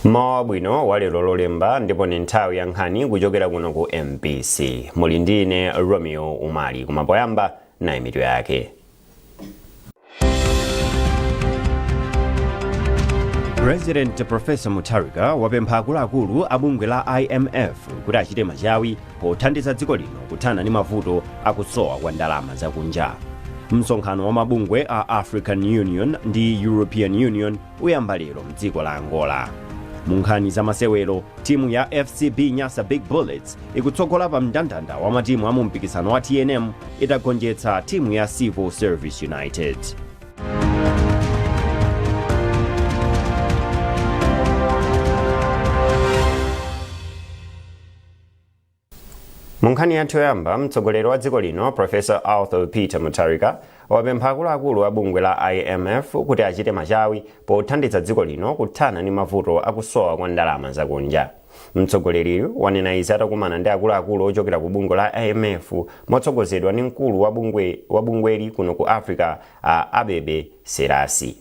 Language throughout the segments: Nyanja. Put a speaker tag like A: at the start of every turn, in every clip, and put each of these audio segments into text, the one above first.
A: Mawa bwino wa lero lolemba ndipo ni nthawi ya nkhani kuchokera kuno ku MPC. Muli ndine Romeo Umali kumapoyamba na imitu yake. President Professor Mutharika wapempha akuluakulu a bungwe la IMF kuti achite machawi pothandiza dziko lino kuthana ndi mavuto akusowa kwa ndalama zakunja. Msonkhano wa mabungwe a African Union ndi European Union uyamba lero mdziko la Angola. Munkhani za masewero, timu ya FCB Nyasa Big Bullets ikutsogola pa mndandanda wa matimu a mumpikisano wa TNM itagonjetsa timu ya Civil Service United. Munkhani yathu yoyamba, mtsogoleri wa dziko lino Professor Arthur Peter Mutharika wapempha akuluakulu a bungwe la IMF kuti achite machawi pothandiza dziko lino kuthana ndi mavuto akusowa kwa ndalama zakunja. Mtsogoleriyu wanena izi atakumana ndi akuluakulu ochokera ku bungwe la IMF motsogozedwa ndi mkulu wa bungweli kuno ku Africa a Abebe Serasi.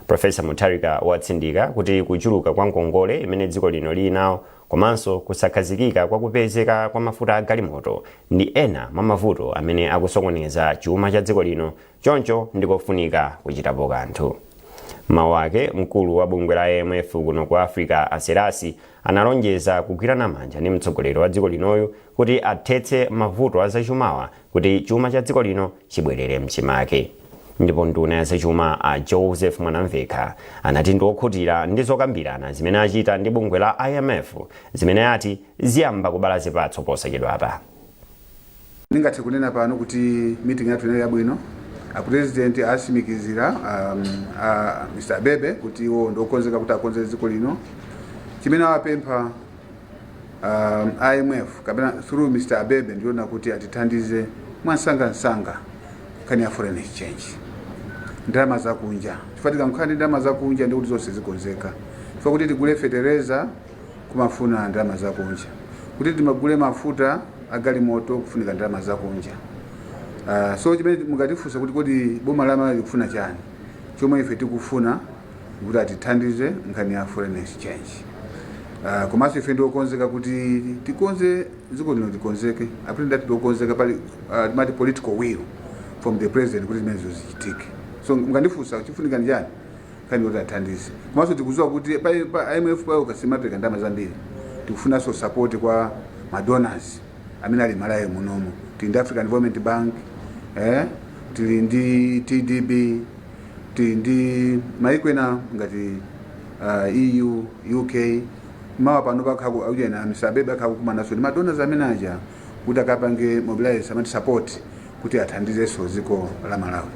A: Professor Mutharika watsindika kuti kuchuluka kwa ngongole imene dziko lino lili nawo komanso kusakhazikika kwa kupezeka kwa mafuta a galimoto ndi ena mwa mavuto amene akusokoneza chuma cha dziko lino, choncho ndikofunika kuchitapo kanthu. Mawu ake mkulu wa bungwe la IMF kuno ku Africa a Serasi analonjeza kugwirana manja ndi mtsogoleri wa dziko linoyo kuti athetse mavuto a zachumawa kuti chuma cha dziko lino chibwerere mchimake. Ndipo nduna ya zachuma a Joseph Mwanamveka anati ndiokhutira ndi zokambirana zimene achita ndi bungwe la IMF zimene ati ziyamba kubala zipatso posachedwapa.
B: Ningathe kunena pano kuti meeting yathu inali yabwino. A president asimikizira Mr. Abebe kuti iwo ndokonzeka kuti akonze dziko lino. Chimene awapempha IMF kapena through Mr. Abebe ndiona kuti atithandize mwansanga kani ya foreign exchange. Ndalama zakunja. Tifatika nkhani ndalama zakunja ndi kuti zonse zikonzeka. Chifukwa kuti tigule fetereza kumafuna ndalama zakunja. Kuti timagule mafuta agalimoto kufunika ndalama zakunja. So chimene mungatifunsa kuti kodi boma la Malawi likufuna chani? Chomwe ife tikufuna kuti atithandize nkhani ya foreign exchange. Komanso ife ndiokonzeka kuti tikonze dziko lino likonzeke. Apita ndati ndiokonzeka pali mati political will from the president kuti zimenezo zichitike. So mungandifunsa chifunika njani kani kuti athandize. Komanso tikuziwa kuti pa IMF pa ukasema pereka ndalama zambiri. Tikufuna so support kwa donors amene ali Malawi munomo. Tili ndi African Development Bank, tili ndi TDB, tili ndi maikwena ngati EU, UK, mawa pano pakhaku aujena Mr. Abebe akhakumana naso ndi donors amene aja kuti akapange mobilize amati support kuti athandize so dziko la Malawi.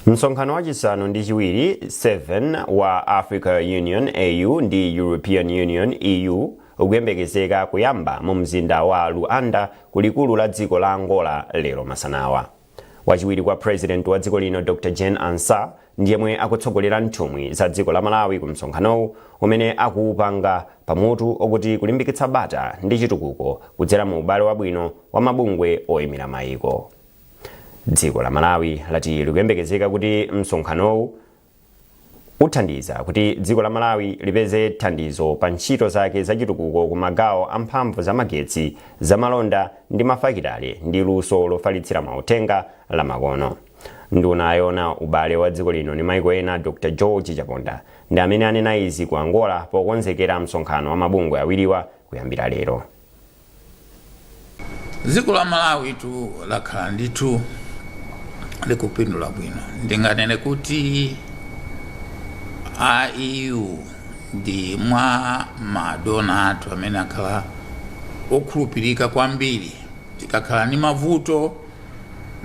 A: Msonkhano wachisanu ndi chiwiri 7 wa Africa Union AU ndi European Union EU ukuyembekezeka kuyamba mu mzinda wa Luanda kulikulu la dziko la Angola lero masanawa. Wachiwiri kwa president wa dziko lino Dr. Jane Ansah ndiyemwe akutsogolera nthumwi za dziko la Malawi ku msonkhanowu umene akuupanga pamutu okuti kulimbikitsa bata ndi chitukuko kudzera mu ubale wabwino wa mabungwe oyimira mayiko. Dziko la Malawi lati likuyembekezeka kuti msonkhanowu uthandiza kuti dziko la Malawi lipeze thandizo pa ntchito zake za chitukuko ku magawo amphamvu za magetsi, za malonda ndi mafakitale ndi luso lofalitsira mauthenga la makono. Nduna ayona ubale wa dziko lino ndi mayiko ena Dr. George Chaponda ndi amene anena izi ku Angola pokonzekera msonkhano wa mabungwe awiriwa kuyambira lero.
C: Dziko la Malawi lakhala ndithu likupindula bwino. Ndinganene kuti EU ndi mwa madona athu amene akhala okhulupirika kwambiri. Tikakhala ndi mavuto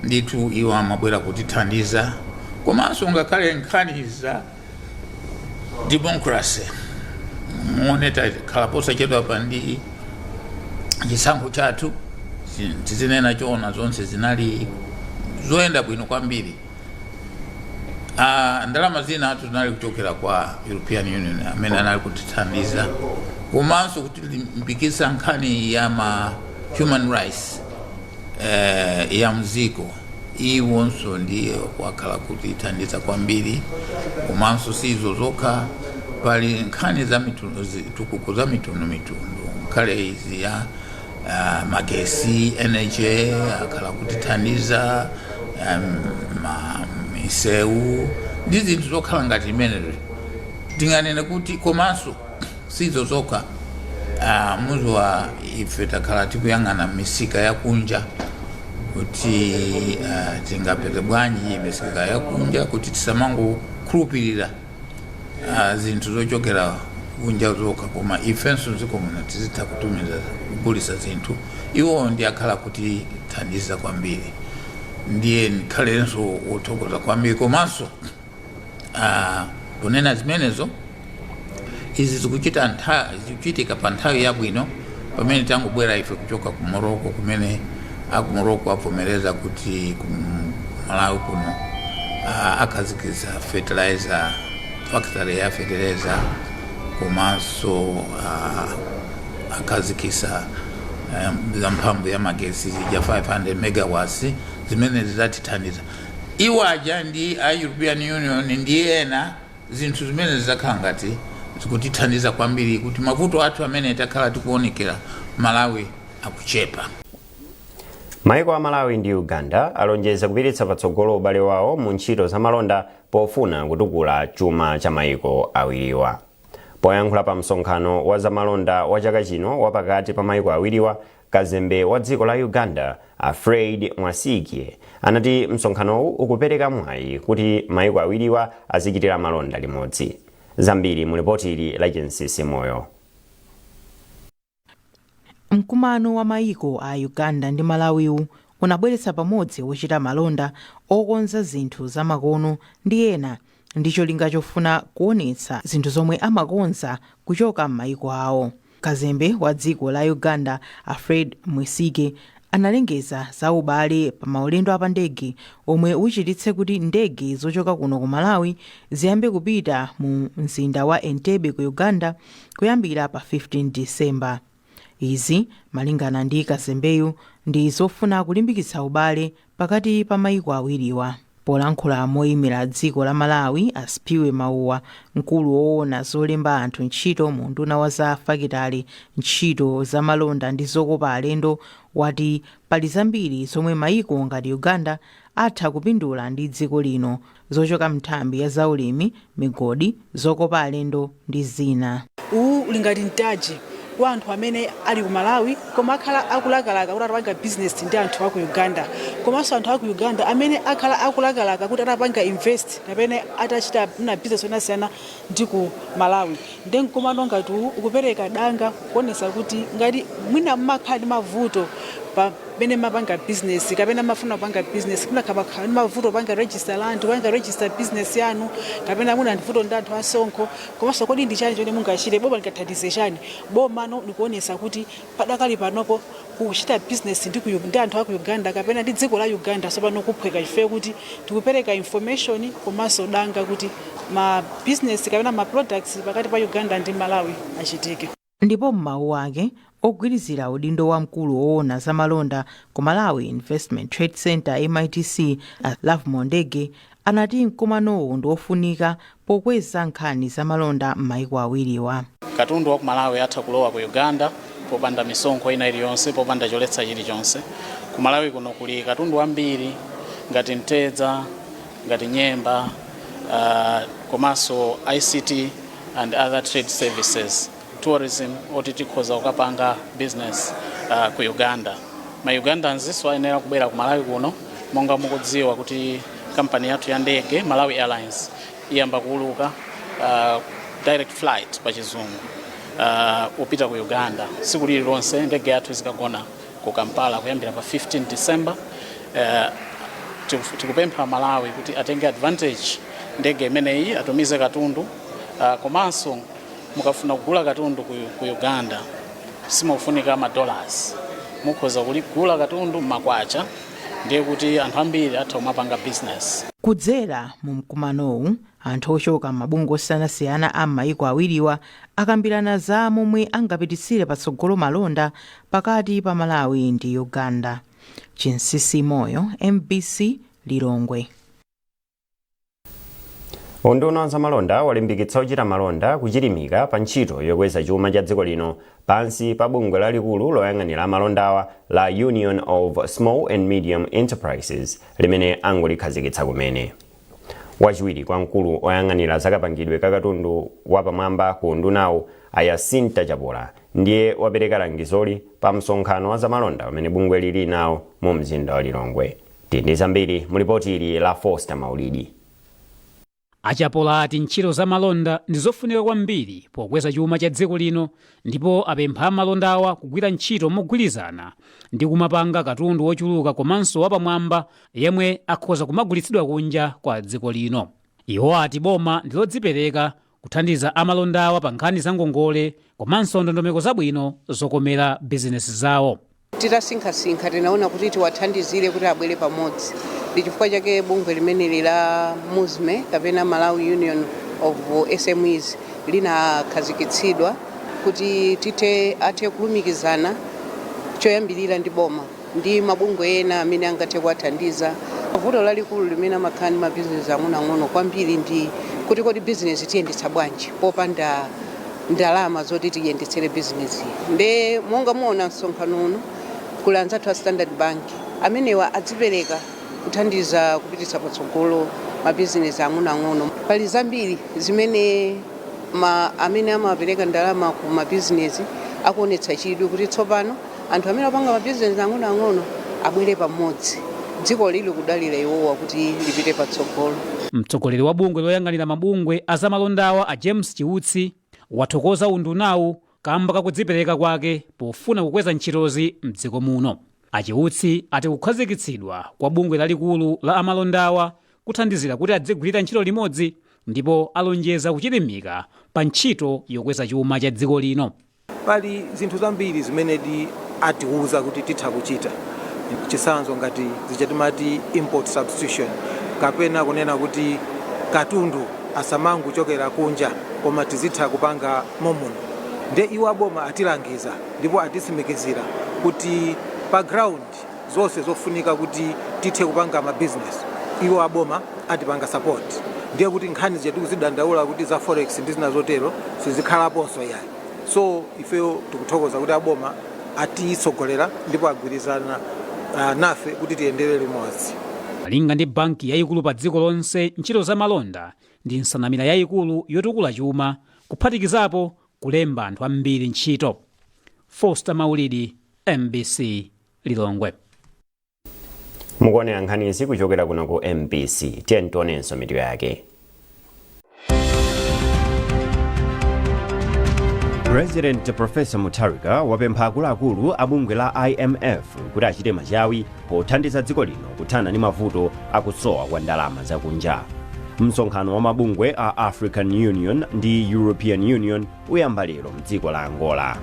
C: ndithu iwo amabwera kutithandiza. Komanso ngakhale nkhani za democracy muone takhala posachedwapa ndi chisankho chathu tizinena chona zonse zinali zoyenda bwino kwambiri. Ndalama zina atu zinali kuchokera kwa European Union amene anali kutithandiza. Komanso kuti limbikitsa nkhani ya human rights ya mziko. Iwonso ndiye wakhala kutithandiza kwambiri. Komanso sizo zokha pali nkhani za mitundu tukuku za mitundu kale izi ya magesi energy akala kutithandiza misewu ndi zinthu zokhala ngati imenezo tinganene kuti komanso sizo zokha muzi wa ife takhala tikuyang'ana misika yakunja kuti tingapeze bwanji misika yakunja kuti tisamangokhulupirira zinthu zochokera kunja zokha koma ifenso zikomuna tizitha kutumiza kugulisa zinthu iwo ndi akhala kuti thandiza kwambiri ndiye nkhalenso wothokoza kwambiri komanso ponena zimenezo izi zikuchitika pa nthawi yabwino pamene tangobwera ife kuchoka ku Morocco kumene aku Morocco avomereza kuti ku Malawi kuno akhazikitsa fertilizer factory ya fertilizer komanso akhazikitsa za mphamvu ya magesi ya 500 megawatts zimene zizatithandiza iwo aja ndi a European Union ndi ena zinthu zimene zizakhala ngati zikutithandiza kwambiri kuti mavuto athu amene takhala tikuonekera Malawi akuchepa.
A: Maiko a Malawi ndi Uganda alonjeza kupititsa patsogolo ubale wawo mu ntchito za malonda pofuna kutukula chuma cha maiko awiriwa. Poyankhula pa msonkhano wa zamalonda wa chaka chino wapakati pa maiko awiriwa, kazembe wa dziko la Uganda Fred Mwasikie anati msonkhanowu ukupereka mwayi kuti maiko awiriwa azichitira malonda limodzi. Zambiri mu ripoti ili la Jensisi Moyo.
D: Mkumano wa maiko a Uganda ndi Malawi unabweretsa pamodzi wochita malonda okonza zinthu zamakono ndi ena ndi cholinga chofuna kuonetsa zinthu zomwe amakonza kuchoka m'maiko awo. Kazembe wa dziko la Uganda Fred Mwasikie analengeza za ubale pa maulendo apandege omwe uchititse kuti ndege zochoka kuno ku Malawi ziyambe kupita mu mzinda wa Entebbe ku Uganda kuyambira pa 15 December. Izi malingana ndi kazembeyu ndi zofuna kulimbikitsa ubale pakati pa maiko awiriwa. Polankhula moyimira dziko la Malawi Aspiwe Mauwa, mkulu woona zolemba anthu ntchito mu nduna wa za fakitale ntchito za malonda ndi zokopa alendo, wati pali zambiri zomwe maiko ngati Uganda atha kupindula ndi dziko lino zochoka mnthambi ya zaulimi, migodi, zokopa alendo ndi zina.
E: Ulingati mtaji wa anthu amene ali ku Malawi koma akhala akulakalaka kuti atapanga business ndi anthu aku Uganda, komanso anthu aku Uganda amene akhala akulakalaka kuti atapanga invest kapena atachita na business yonasiyana ndi ku Malawi. Ndi mkumano ngati ukupereka danga kuonesa kuti ngati mwina mmakhala ndi mavuto pamene mapanga business kapena mafuna kupanga business kuna kapakhala mavuto panga register land, panga register business yanu kapena muna ndivuto ndi anthu asonkho, komanso kodi ndi chani chone mungachite boma likathandize chani. Boma likuonesa kuti padakali panopo kuchita business ndi anthu aku Uganda kapena ndi dziko la Uganda sopano kuphweka ife kuti tikupereka information komanso danga kuti ma business kapena ma products pakati pa Uganda ndi Malawi achitike.
D: Ndipo m'mawu ake ogwirizira udindo wa mkulu woona za malonda ku Malawi Investment Trade Center MITC Love Mondege anati mkumanowu ndi ofunika pokweza nkhani za malonda m'maiko awiriwa.
F: Katundu wa ku Malawi atha kulowa ku Uganda popanda misonkho ina iliyonse, popanda choletsa chilichonse. Ku Malawi kuno kuli katundu ambiri ngati mtedza, ngati nyemba, komanso ICT and other trade services, tourism, oti tikhoza kukapanga business ku Uganda. Ma Ugandans nso ayenera kubwera ku Malawi kuno, monga mukudziwa kuti kampani yathu ya ndege Malawi Airlines iyamba kuuluka direct flight pa chizungu upita ku Uganda. Siku lililonse ndege yathu izikagona ku Kampala kuyambira pa 15 December. Tikupempha Malawi kuti atenge advantage ndege imeneyi atumize katundu, komanso mukafuna kugula katundu ku Uganda simufunika ama dollars, mukhoza kugula katundu makwacha, ndiye kuti anthu ambiri atha kumapanga business.
D: Kudzera mu mkumanowu anthu ochoka mabungwe osiyanasiyana a maiko awiriwa akambirana za momwe angapititsire patsogolo malonda pakati pa Malawi ndi Uganda. Jensisi Moyo, MBC, Lilongwe.
A: unduna wa zamalonda walimbikitsa ochita malonda kuchilimika pa ntchito yokweza chuma cha dziko lino pansi pa bungwe lalikulu loyang'anira malondawa la Union of Small and Medium Enterprises limene angolikhazikitsa kumene. Wachiwiri kwa mkulu oyang'anira zakapangidwe kakatundu wapamwamba ku undunawu Ayasinta Chapola ndiye wapereka langizoli pa msonkhano wa zamalonda umene bungwe lili nawo mu mzinda wa Lilongwe. Tindi zambiri mulipoti ili la Foster Maulidi.
G: Achapola ati ntchito za malonda ndi zofunika kwambiri pokweza chuma cha dziko lino, ndipo apempha malondawa kugwira ntchito mogwirizana ndi kumapanga katundu wochuluka komanso wapamwamba yemwe akhoza kumagulitsidwa kunja kwa dziko lino. Iwo ati boma ndilodzipereka kuthandiza amalondawa pa nkhani za ngongole komanso ndondomeko zabwino zokomera bizinesi zawo.
H: Titasinkhasinkha tinaona kuti tiwathandizire kuti abwere pamodzi. Ndi chifukwa chake bungwe limeneli la MUSME kapena Malawi Union of SMEs linakhazikitsidwa kuti athe kulumikizana choyambirira ndi boma ndi mabungwe ena amene angathe kuwathandiza. Vuto lalikulu limene amakhala ndi mabizinesi ang'onoang'ono kwambiri ndi kuti kodi bizinesi tiyendetsa bwanji popanda ndalama zoti tiyendetsere bizinesi. Nde monga muona msonkhano uno kuli anzathu a Standard Bank amenewa adzipereka kuthandiza kupititsa patsogolo mabizinesi ang'onoang'ono. Pali zambiri zimene amene amapereka ndalama ku mabizinesi akuonetsa chidwi kuti tsopano anthu amene apanga mabizinesi ang'onoang'ono abwere pamodzi. Dziko lili kudalira iwowa kuti lipite patsogolo.
G: Mtsogoleri wa bungwe loyang'anira mabungwe azamalondawa a James Chiutsi wathokoza undunawu kamba kakudzipereka kwake pofuna kukweza ntchitozi mdziko muno. Achiutsi ati kukhazikitsidwa kwa bungwe lalikulu la amalondawa kuthandizira kuti adzigwirira ntchito limodzi ndipo alonjeza kuchilimika pa ntchito yokweza chuma cha dziko lino.
I: Pali zinthu zambiri zimene atiuza kuti titha kuchita. Chisanzo ngati zichatimati import substitution kapena kunena kuti katundu asamangu chokera kunja koma tizitha kupanga momuno. Nde iwo aboma atilangiza ndipo atisimikizira kuti pa ground zonse zofunika kuti tithe kupanga mabizinesi iwo aboma atipanga support. Ndiye kuti nkhani zetu zidandaula kuti za forex ndi zina zotero sizikhalaponso yayi. So ifeyo tikuthokoza kuti aboma atisogolera ndipo agwirizana nafe kuti tiyenderere limodzi.
G: Malinga ndi banki yayikulu pa dziko lonse, ntchito za malonda ndi nsanamira yayikulu yotukula chuma kuphatikizapo kulemba anthu ambiri ntchito. Foster Maulidi, MBC Lilongwe.
A: Mukuonera nkhani izi kuchokera kuno ku MBC. Tiyeni tionenso mitu yake. President Professor Mutharika wapempha akuluakulu a bungwe la IMF kuti achite machawi pothandiza dziko lino kuthana ndi mavuto akusowa kwa ndalama zakunja. Msonkhano wa mabungwe a African Union ndi European Union uyamba lero mdziko la Angola.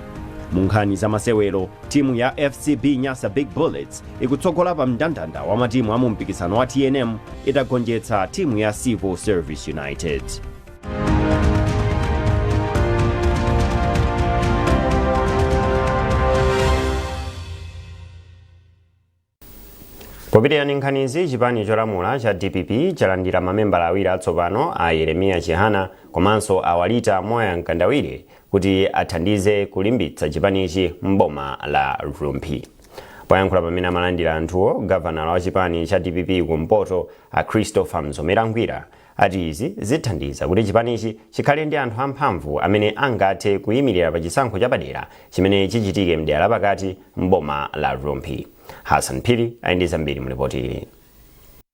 A: Munkhani za masewero, timu ya FCB Nyasa Big Bullets ikutsogola pa mndandanda wa matimu a mumpikisano wa TNM itagonjetsa timu ya Civil Service United. Kupitirira nkhani izi, chipani cholamula cha DPP chalandira mamembala awiri atsopano a Yeremiya Chihana komanso awalita Moya Nkandawire kuti athandize kulimbitsa chipanichi mboma la Rumpi. Poyankhula pamene amalandira anthuwo, gavana wa chipani cha DPP kumpoto a Christopher Mzomerangwira ati izi zithandiza kuti chipanichi chikhale ndi anthu amphamvu amene angathe kuyimirira pa chisankho chapadera chimene chichitike mdera lapakati mboma la Rumpi. Hassan Piri aindi zambiri mripoti ili.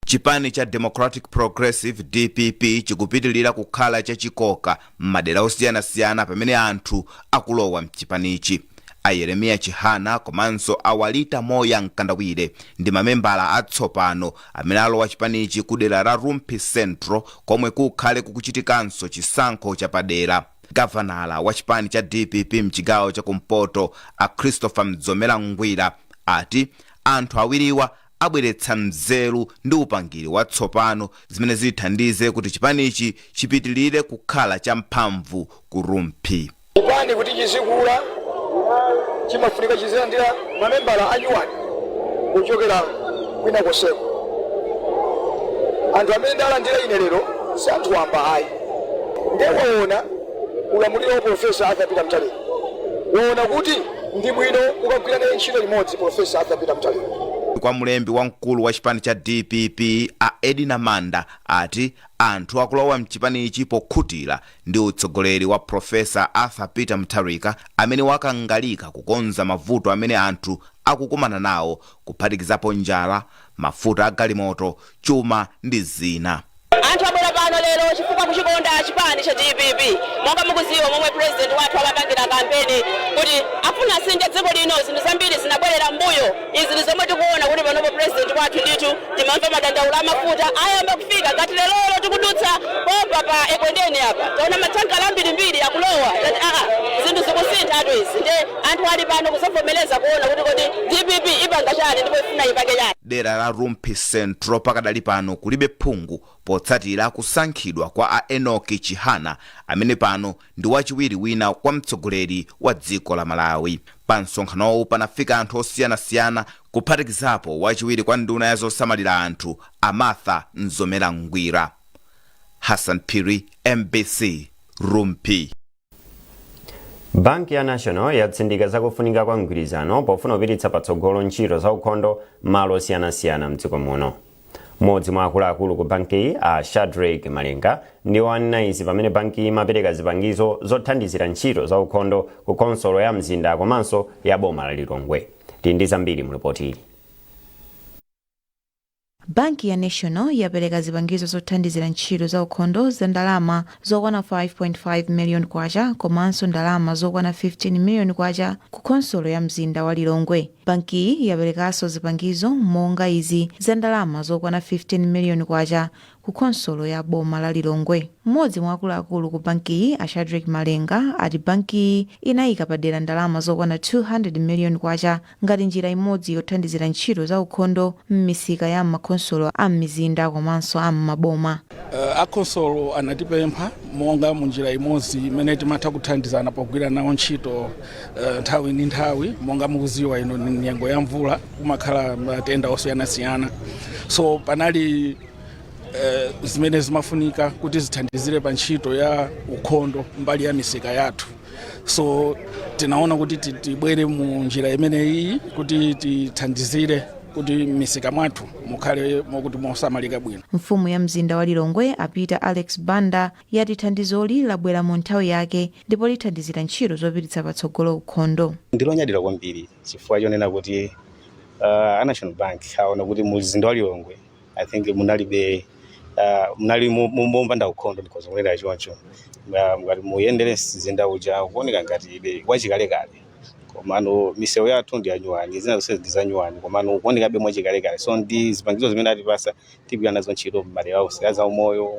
J: Chipani cha Democratic Progressive DPP chikupitilira kukhala chachikoka m'madera osiyanasiyana pamene anthu akulowa mchipanichi. A Yeremiya Chihana komanso awalita Moya Nkandawire ndi mamembala atsopano amene alowa chipanichi kudera la Rumpi Central komwe kukhale kukuchitikanso chisankho chapadera. Gavanala wa chipani cha DPP mchigawo cha kumpoto a Christopher Mzomerangwira ati anthu awiriwa abweretsa nzeru ndi upangiri watsopano zimene zithandize kuti chipanichi chipitilire kukhala champhamvu ku Rumpi.
K: Chipani kuti chizikula chimafunika chizilandira mamembala anyuwani kuchokera kwina koseko. Anthu amene ndalandira ine lero si anthu wamba ayi. Ndewaona ulamuliro wa Profesa Arthur Peter Mutharika. Waona kuti ndi bwino ukagwira naye ntchito limodzi Profesa Arthur Peter Mutharika.
J: Kwa mlembi wamkulu wa chipani cha DPP a Edina Manda ati anthu akulowa mchipanichi pokhutira ndi utsogoleri wa Profesa Arthur Peter Mutharika amene wakangalika kukonza mavuto amene anthu akukumana nawo kuphatikizapo njala, mafuta a galimoto, chuma ndi zina.
L: Anthu abwera pano lero chifukwa kuchikonda chipani cha DPP monga mukuziwa momwe president wathu amapangira kampeni kuti afuna asinthe dziko lino. Zinthu zambiri zinabwerera mbuyo. Izi ndi zomwe tikuona kuti panopo president wathu ndithu timamva madandaulo amafuta ayamba kufika ngati lero tikudutsa pompa pa ekwendeni apa taona mathankala ambirimbiri akulowa. Zinthu zikusintha izi nde anthu ali pano kuzovomereza kuona kuti kodi DPP ipanga chani ndipo ifuna ipange chani.
J: Dera la Rumpi Central pakadali pano kulibe phungu potsatira kusankhidwa kwa a Enoki Chihana amene pano ndi wachiwiri wina kwa mtsogoleri wa dziko la Malawi. Pa msonkhanowu panafika anthu osiyanasiyana kuphatikizapo wachiwiri kwa nduna ya zosamalira anthu Amartha Nzomera Ngwira. Hassan Piri, MBC, Rumpi.
A: Banki ya National yatsindika zakufunika kwa mgwirizano pofuna kupititsa patsogolo ntchito za ukhondo malo osiyanasiyana mdziko muno. Mmodzi mwa akuluakulu ku banki a Shadrack Malenga ndi wanena izi pamene banki imapereka zipangizo zothandizira ntchito za ukhondo ku konsolo ya mzinda komanso ya boma la Lilongwe. Tindi zambiri mu ripoti ili.
M: Banki ya National yapereka zipangizo zothandizira ntchito za ukhondo za ndalama zokwana 5.5 million kwacha komanso ndalama zokwana 15 million kwacha ku konsolo ya mzinda wa Lilongwe. Banki yaperekanso zipangizo monga izi za ndalama zokwana 15 million kwacha ku konsolo ya boma la Lilongwe. Mmodzi mwa akuluakulu ku banki a Shadrack Malenga ati banki inayika padera ndalama zokwana 200 million kwacha ngati njira imodzi yothandizira ntchito za ukhondo m'misika ya makonsolo a m'mizinda komanso a m'maboma.
N: Akonsolo anatipempha monga munjira imodzi imene timatha kuthandizana pogwira nawo ntchito nthawi ndi nthawi monga mukuziwa ino nyengo ya mvula kumakhala matenda osiyanasiyana. So panali zimene zimafunika kuti zithandizire pa ntchito ya ukhondo mbali ya misika yathu. So tinaona kuti tibwere mu njira imeneyi kuti tithandizire kuti misika mwathu mukhale mokuti mosamalika bwino.
M: Mfumu ya mzinda wa Lilongwe apita Alex Banda yati thandizoli labwera mu nthawi yake ndipo lithandizira ntchito zopititsa patsogolo ukhondo.
O: Ndilonyadira kwambiri chifukwa chonena kuti National Bank aona kuti mu mzinda wa Lilongwe I think munalibe munali mumbanda ukhondo ndikozonera choncho ngati muyendere mzinda uja kuoneka ngati ibe wachikalekale komano misewu yathu ndi anyuwani zina zonse ndizanyuwani komano kuoneka be mwachikalekale. So ndi zipangizo zimene atipasa tipika nazo ntchito m'madera onse za umoyo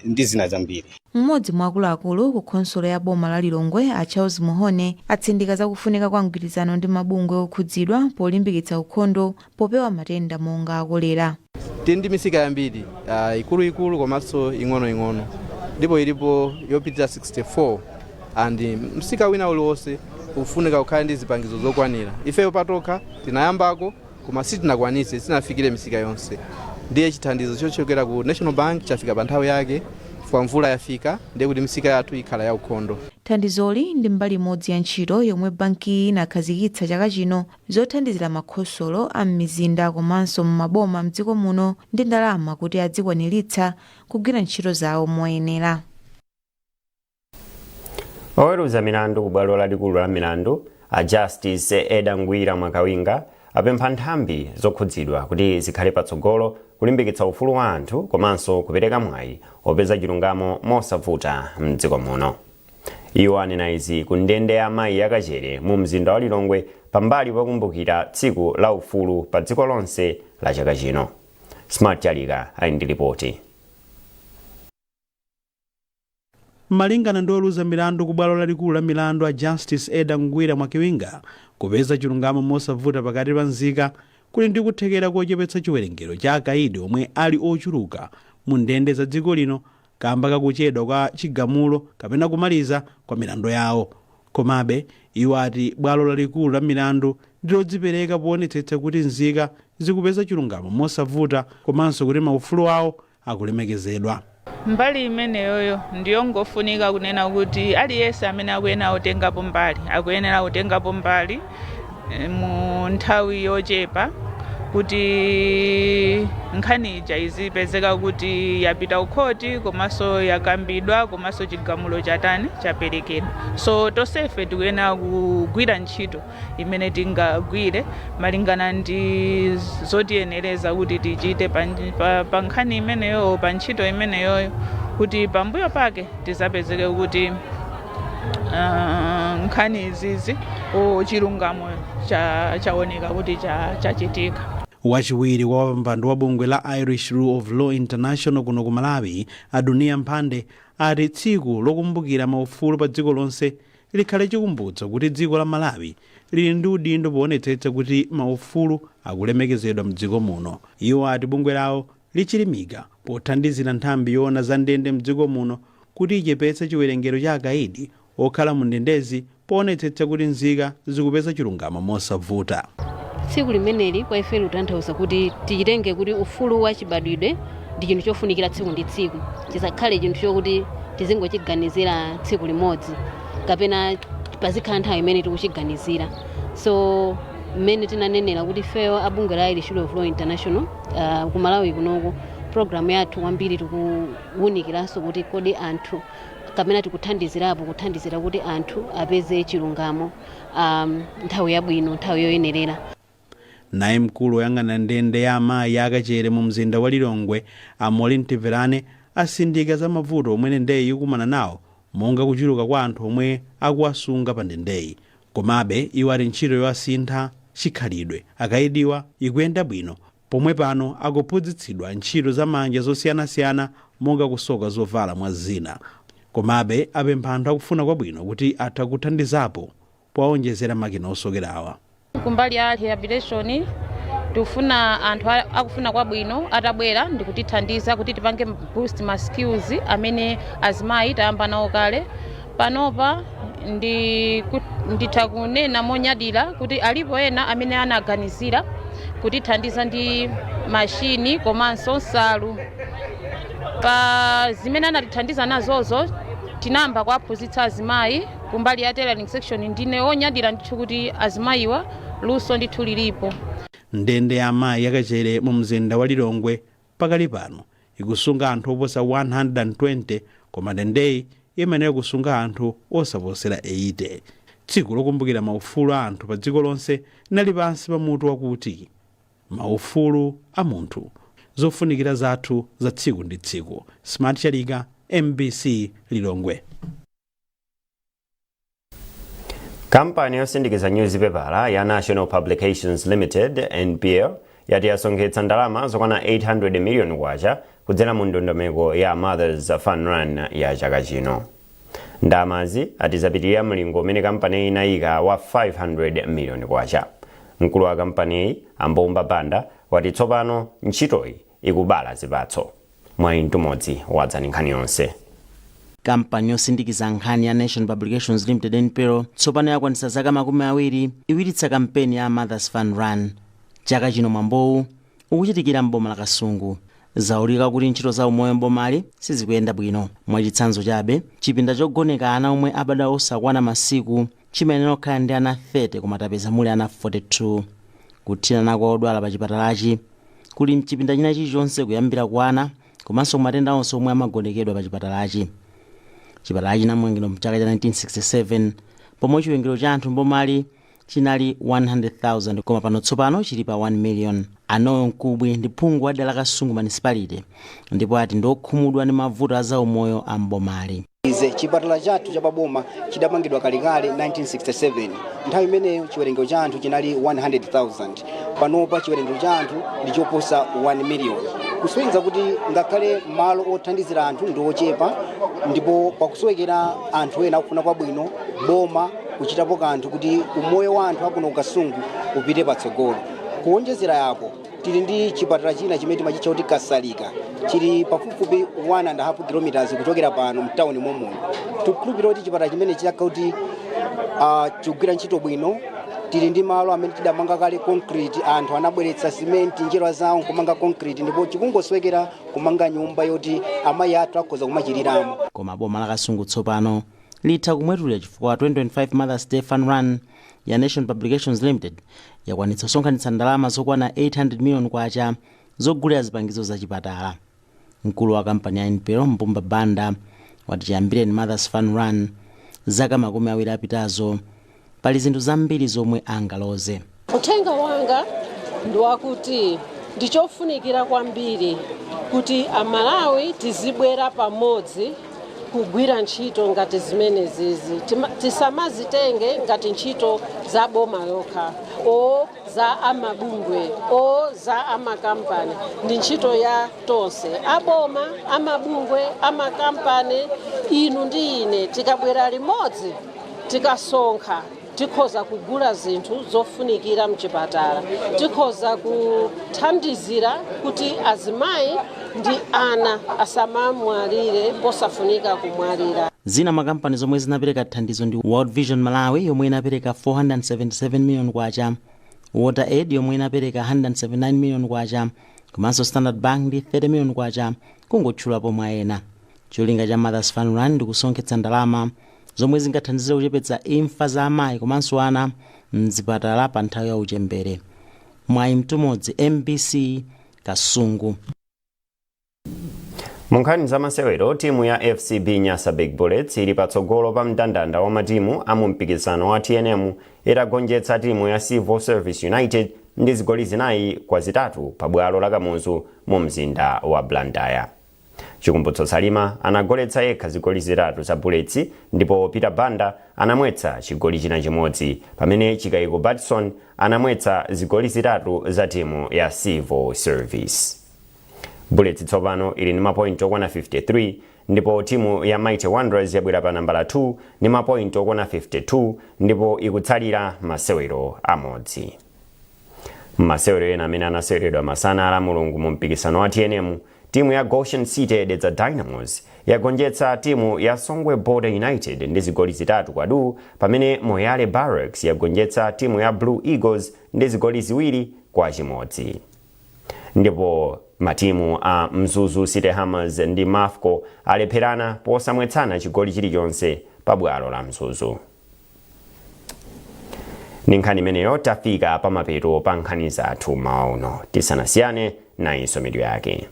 O: ndi zina zambiri.
M: Mmodzi mwa akuluakulu ku konsolo ya boma la Lilongwe a Charles Muhone atsindika zakufunika kwa mgwirizano ndi mabungwe okhudzidwa polimbikitsa ukhondo popewa matenda monga kolera.
P: Tindi misika yambiri ikulu komanso ing'ono ndipo ilipo yopitira 64 and msika wina uliwonse ufunika kukhala ndi zipangizo zokwanira. Ifeyo patokha tinayambako koma sitinakwanise sinafikire misika yonse. Ndiye chithandizo chochokera ku National Bank chafika pa nthawi yake kwa mvula yafika ndiye kuti misika yathu ikhala ya ukhondo.
M: Thandizoli ndi mbali imodzi ya ntchito yomwe banki inakhazikitsa chaka chino zothandizira makhosolo a m'mizinda komanso m'maboma mdziko muno ndi ndalama kuti adzikwaniritsa kugwira ntchito zawo moyenera.
A: Oweruza milandu ku bwalo lalikulu la milandu a Justice Eda Ngwira Mwakawinga apempha nthambi zokhudzidwa kuti zikhale patsogolo kulimbikitsa ufulu wa anthu komanso kupereka mwayi opeza chilungamo mosavuta mdziko muno. Iwo anena izi ku ndende ya mayi yakachere mu mzinda wa Lilongwe pambali pokumbukira tsiku la ufulu pa dziko lonse la chaka chino. Smart Jalika ali ndi ripoti.
Q: Malingana ndi oweruza milandu ku bwalo lalikulu la milandu a Justice Eda Ngwira Mwakawinga kupeza chilungamo mosavuta pakati pa nzika kuli ndi kuthekera kochepetsa chiwerengero cha akaidi omwe ali ochuluka mu ndende za dziko lino kamba kakuchedwa kwa chigamulo kapena kumaliza kwa milandu yawo. Komabe iwo ati bwalo lalikulu la milandu ndilodzipereka poonetsetsa kuti nzika zikupeza chilungamo mosavuta komanso kuti maufulu awo akulemekezedwa.
R: Mbali imeneyoyo ndiyo ngofunika kunena kuti aliyense amene akuyenera kutengapo mbali akuyenera kutengapo mbali mu nthawi yochepa kuti nkhani ija izipezeka kuti yapita ukhoti komanso yakambidwa komanso chigamulo chatani chaperekedwa. So tonsefe tikuyenera kugwira ntchito imene tingagwire malingana ndi zotiyenereza kuti tichite pa nkhani imeneyo pa ntchito imeneyoyo kuti pambuyo pake tizapezeke kuti nkhani izizi chilungamo chaoneka kuti chachitika.
Q: Wachiwiri wa wapampando wa bungwe la Irish Rule of Law International kuno ku Malawi, Aduniya Mphande, ati tsiku lokumbukira maufulu pa dziko lonse likhale chikumbutso kuti dziko la Malawi lili ndi udindo poonetsetsa kuti maufulu akulemekezedwa mdziko muno. Iwo ati bungwe lawo lichilimika pothandizira nthambi yoona za ndende mdziko muno kuti ichepetse chiwerengero cha akaidi okhala mu ndendezi poonetsetsa kuti nzika zikupeza chilungamo mosavuta.
S: Tsiku limeneli kwa ife lutanthauza kuti tichitenge kuti ufulu wa chibadwidwe ndi chinthu chofunikira tsiku ndi tsiku, chisakhale chinthu chokuti tizingochiganizira tsiku limodzi kapena pazikhala nthawi imene tikuchiganizira. So mmene tinanenera kuti fewo abungwe la Irish Rule of Law International ku Malawi kunoku programu yathu kwambiri tikuwunikiranso kuti kodi anthu kapena tikuthandizirapo kuthandizira kuti anthu apeze chilungamo nthawi yabwino, nthawi yoyenerera.
Q: Naye mkulu woyang'ana ndende ya amayi akachere mu mzinda wa Lilongwe, Amoli Mtiverane, asindika za mavuto omwe ndendeyi ikumana nawo monga kuchuluka kwa anthu omwe akuwasunga pa ndendeyi. Komabe iwo ali ntchito yoasintha chikhalidwe akayidiwa ikuyenda bwino, pomwe pano akuphunzitsidwa ntchito za manja zosiyanasiyana monga kusoka zovala mwa zina. Komabe apempha anthu akufuna kwabwino kuti atha kuthandizapo powonjezera makina osokerawa.
T: Kumbali ya rehabilitation tufuna anthu akufuna kwabwino atabwera ndikutithandiza kuti tipange boost ma skills amene azimayi tayamba nawo kale. Panopa nditha kunena monyadira kuti alipo ena amene anaganizira kutithandiza ndi mashini komanso nsalu. Pa zimene anatithandiza nazozo tinamba kuwaphunzitsa azimayi kumbali ya tailoring section ndine onyadira ndithu kuti azimayiwa luso ndithu lilipo.
Q: Ndende ya amayi akachere mu mzinda wa Lilongwe pakali pano ikusunga anthu oposa 120 koma ndendeyi imayenera kusunga anthu osaposera 80. Tsiku lokumbukira maufulu a anthu pa dziko lonse linali pansi pa mutu wakuti maufulu a munthu, zofunikira zathu za tsiku ndi tsiku. Smart Charika, MBC Lilongwe.
A: Kampani yosindikiza newspaper ya National Publications Limited NPL yati yasonkhetsa ndalama zokwana 800 million kwacha kudzera mu ndondomeko ya Mothers Fun Run ya chaka chino. Ndamazi ati zapitirira mlingo umene kampani inayika wa 500 million kwacha. Mkulu wa kampani Ambomba Banda wati tsopano ntchitoyi ikubala zipatso. Mwayintu modzi wadzani nkhani yonse.
U: Kampani yosindikiza nkhani ya National Publications Limited NPL tsopano yakwanitsa zaka 20 iwiritsa kampeni ya Mothers Fun Run. Chaka chino mwambowu ukuchitikira mboma la Kasungu. Zaulika kuti ntchito za umoyo mbomali sizikuyenda bwino. Mwachitsanzo chabe chipinda chogoneka ana omwe abadwa osakwana masiku chimayenera kukhala ndi ana 30 koma tapeza muli ana 42. Kuthirana kwa odwala pa chipatalachi kuli mchipinda china chilichonse kuyambira kwa ana komanso matenda onse omwe amagonekedwa pa chipatalachi. Chipatalachi chinamangidwa mchaka cha 1967 pomwe chiwerengero cha anthu mbomali chinali 100,000 koma pano tsopano chili pa 1 million. Anoyo Mkubwi ndi phungu wa dera la Kasungu Municipality ndipo ati ndokhumudwa ndi mavuto a zaumoyo a mbomali.
V: Chipatala chathu cha paboma chidamangidwa kalekale 1967. Nthawi imeneyo chiwerengero cha anthu chinali 100,000. Panopa chiwerengero cha anthu ndi choposa 1 million. Kusonyeza kuti ngakhale malo othandizira anthu ndi ochepa ndipo pakusowekera anthu ena akufuna kwabwino boma kuchitapo kanthu kuti umoyo wa anthu akuno ku Kasungu upite patsogolo. Kuonjezera yapo tili ndi chipatala china chimene timachitcha kuti Kasalika chili pafupifupi 1.5 km kuchokera pano mtawuni momwe. Tikukhulupirira kuti chipatala chimene chakha kuti chigwira ntchito bwino tili ndi malo amene tidamanga kale concrete, anthu anabweretsa simenti njira zawo kumanga concrete, ndipo chikungoswekera kumanga nyumba yoti amayi athu akhoza kumachiriramo.
U: Koma boma la Kasungu tsopano litha kumwetulira chifukwa 2025 Mother's Day Fun Run ya Nation Publications Limited yakwanitsa kusonkhanitsa ndalama zokwana 800 million kwacha zogulira zipangizo za chipatala. Mkulu wa kampani ya NPL Mpumba Banda wati chiyambireni Mother's Fun Run zaka 20 apitazo pali zinthu zambiri zomwe angaloze.
B: Uthenga wanga ndiwakuti ndichofunikira kwambiri kuti Amalawi tizibwera pamodzi kugwira ntchito ngati zimene zizi, tisamazitenge ngati ntchito za boma lokha o za amabungwe o za amakampani. Ndi ntchito ya tonse, aboma, amabungwe, amakampani, inu ndi ine. Tikabwera limodzi tikasonkha tikhoza kugula zinthu zofunikira mchipatala, tikhoza kuthandizira kuti azimayi ndi ana asamamwalire posafunika kumwalira.
U: Zina makampani zomwe zinapereka thandizo ndi World Vision Malawi yomwe inapereka 477 million kwacha, Water Aid yomwe inapereka 179 million kwacha, komanso Standard Bank ndi 30 million kwacha, kungotchulapo mwa ena. Cholinga cha Mother's Fun Run ndi kusonkhetsa ndalama zomwe zingathandizire kuchepetsa imfa za amayi komanso ana mzipatala pa nthawi ya uchembere. Mwayi mtumodzi MBC Kasungu.
A: Munkhani za masewero, timu ya FCB Nyasa Big Bullets ili patsogolo pa mndandanda wa matimu amu mpikisano wa TNM itagonjetsa timu ya Civil Service United ndi zigoli zinayi kwa zitatu pa bwalo la Kamuzu mu mzinda wa Blantyre. Chikumbutso Salima anagoletsa yekha zigoli zitatu za Bullets, ndipo Peter Banda anamwetsa chigoli china chimodzi, pamene Chikayiko Batson anamwetsa zigoli zitatu za timu ya Civil Service. Bullets tsopano ili ni mapointi okwana 53, ndipo timu ya Mighty Wanderers yabwera pa nambala 2 ni mapointi okwana 52, ndipo ikutsalira masewero amodzi. Masewero ena amene anaseweredwa masana ala Mulungu mu mpikisano wa TNM, timu ya Goshen City Dedza Dynamos yagonjetsa timu ya Songwe Border United ndi zigoli zitatu kwa du, pamene Moyale Barracks yagonjetsa timu ya Blue Eagles ndi zigoli ziwiri kwa chimodzi. Ndipo matimu a Mzuzu City Hammers ndi Mafco alepherana posamwetsana chigoli chilichonse pa bwalo la Mzuzu. Nkhani imeneyo tafika pa mapeto pa nkhani zathu mauno, tisanasiyane na insomidwe yake.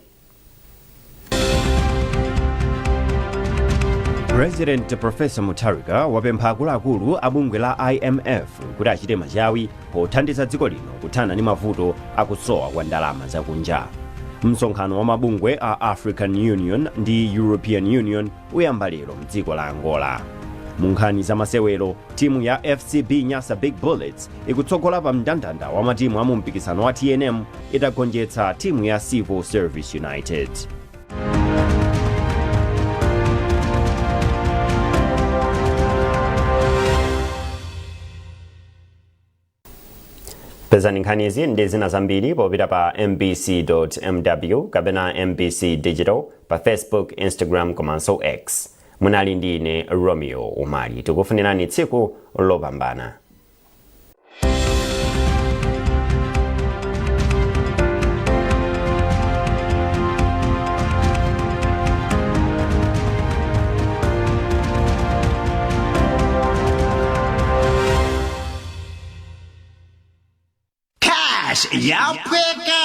A: President Professor Mutharika wapempha akuluakulu a bungwe la IMF kuti achite machawi pothandiza dziko lino kuthana ndi mavuto akusowa kwa ndalama zakunja. Msonkhano wa mabungwe a African Union ndi European Union uyamba lero mdziko la Angola. Munkhani za masewero, timu ya FCB Nyasa Big Bullets ikutsogola pa mndandanda wa matimu amu mpikisano wa TNM itagonjetsa timu ya Civil Service United. Pezani nkhani izi ndi zina zambiri popita pa mbc.mw kapena MBC Digital pa Facebook, Instagram komanso X. Munali ndi ine Romeo Umali, tikufunirani tsiku lopambana.
C: Yapeka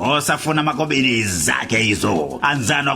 C: osafuna makobiri zake hizo anzano